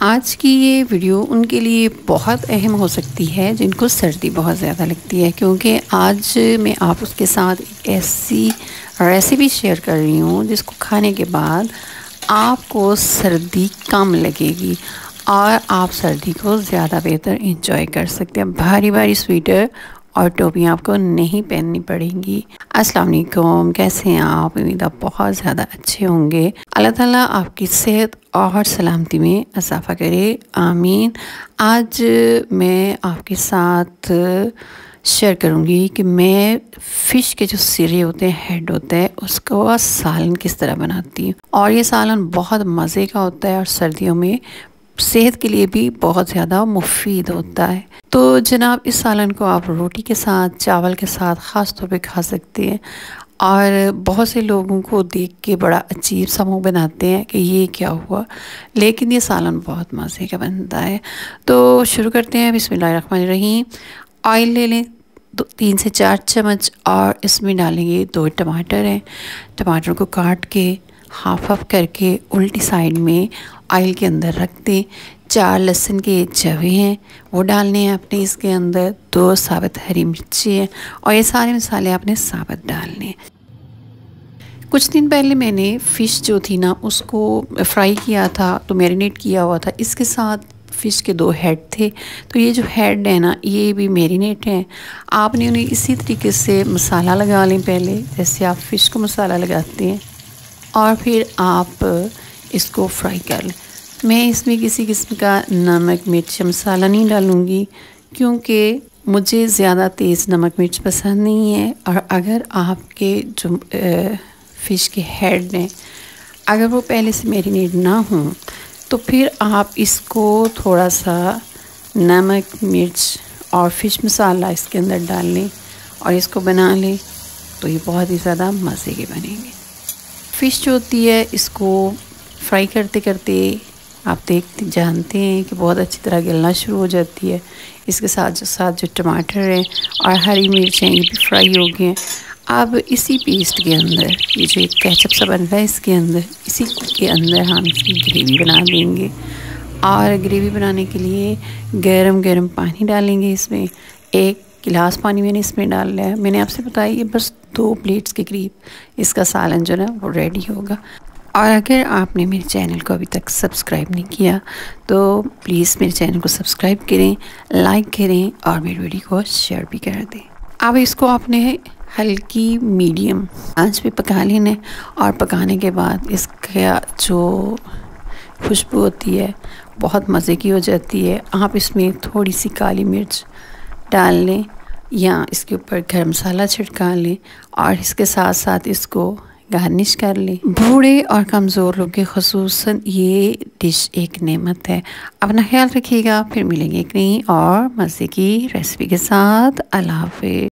आज की ये वीडियो उनके लिए बहुत अहम हो सकती है जिनको सर्दी बहुत ज़्यादा लगती है, क्योंकि आज मैं आप उसके साथ एक ऐसी रेसिपी शेयर कर रही हूँ जिसको खाने के बाद आपको सर्दी कम लगेगी और आप सर्दी को ज़्यादा बेहतर एंजॉय कर सकते हैं। भारी भारी स्वेटर और टोपियाँ आपको नहीं पहननी पड़ेंगी। अस्सलाम वालेकुम, कैसे हैं आप? उम्मीद आप बहुत ज़्यादा अच्छे होंगे। अल्लाह ताला आपकी सेहत और सलामती में इजाफ़ा करे, आमीन। आज मैं आपके साथ शेयर करूंगी कि मैं फ़िश के जो सिरे होते हैं, हेड होता है, उसको सालन किस तरह बनाती हूँ। और ये सालन बहुत मज़े का होता है और सर्दियों में सेहत के लिए भी बहुत ज़्यादा मुफीद होता है। तो जनाब, इस सालन को आप रोटी के साथ, चावल के साथ ख़ास तौर पे खा सकते हैं। और बहुत से लोगों को देख के बड़ा अजीब सा मुँह बनाते हैं कि ये क्या हुआ, लेकिन ये सालन बहुत मज़े का बनता है। तो शुरू करते हैं। बिस्मिल्लाहिर्रहमानिर्रहीम। ऑयल ले लें 3 से 4 चम्मच और इसमें डालेंगे 2 टमाटर हैं। टमाटर को काट के हाफ हाफ करके उल्टी साइड में ऑयल के अंदर रख दें। 4 लहसुन के जवे हैं, वो डालने हैं आपने इसके अंदर। 2 साबुत हरी मिर्ची है और ये सारे मसाले आपने साबुत डालने हैं। कुछ दिन पहले मैंने फ़िश जो थी ना, उसको फ्राई किया था, तो मैरिनेट किया हुआ था। इसके साथ फ़िश के 2 हेड थे, तो ये जो हेड है ना, ये भी मैरिनेट हैं। आपने उन्हें इसी तरीके से मसाला लगा लें पहले, जैसे आप फ़िश को मसाला लगाते हैं, और फिर आप इसको फ्राई कर लें। मैं इसमें किसी किस्म का नमक मिर्च मसाला नहीं डालूँगी, क्योंकि मुझे ज़्यादा तेज़ नमक मिर्च पसंद नहीं है। और अगर आपके जो फ़िश के हेड हैं, अगर वो पहले से मैरिनेट ना हों, तो फिर आप इसको थोड़ा सा नमक मिर्च और फ़िश मसाला इसके अंदर डाल लें और इसको बना लें, तो ये बहुत ही ज़्यादा मज़े के बनेंगे। फ़िश जो होती है, इसको फ्राई करते करते आप जानते हैं कि बहुत अच्छी तरह गलना शुरू हो जाती है। इसके साथ जो टमाटर हैं और हरी मिर्च हैं, ये भी फ्राई हो गए हैं। अब इसी पेस्ट के अंदर, ये जो एक केचप सा बन रहा है, इसके अंदर, इसी के अंदर हम इसकी ग्रेवी बना देंगे। और ग्रेवी बनाने के लिए गरम गरम पानी डालेंगे। इसमें 1 गिलास पानी मैंने इसमें डाल लिया है। मैंने आपसे बताया ये बस 2 प्लेट्स के करीब इसका सालन जो है वो रेडी होगा। और अगर आपने मेरे चैनल को अभी तक सब्सक्राइब नहीं किया, तो प्लीज़ मेरे चैनल को सब्सक्राइब करें, लाइक करें और मेरी वीडियो को शेयर भी कर दें। अब इसको आपने हल्की मीडियम आंच पे पका लेना है। और पकाने के बाद इसका जो खुशबू होती है बहुत मज़े की हो जाती है। आप इसमें थोड़ी सी काली मिर्च डाल लें या इसके ऊपर गरम मसाला छिड़का लें और इसके साथ साथ इसको गार्निश कर लें। बूढ़े और कमज़ोर लोग के ख़ुसूसन ये डिश एक नेमत है। अपना ख्याल रखिएगा। फिर मिलेंगे एक नई और मज़े की रेसिपी के साथ। अल्लाह हाफ़िज़।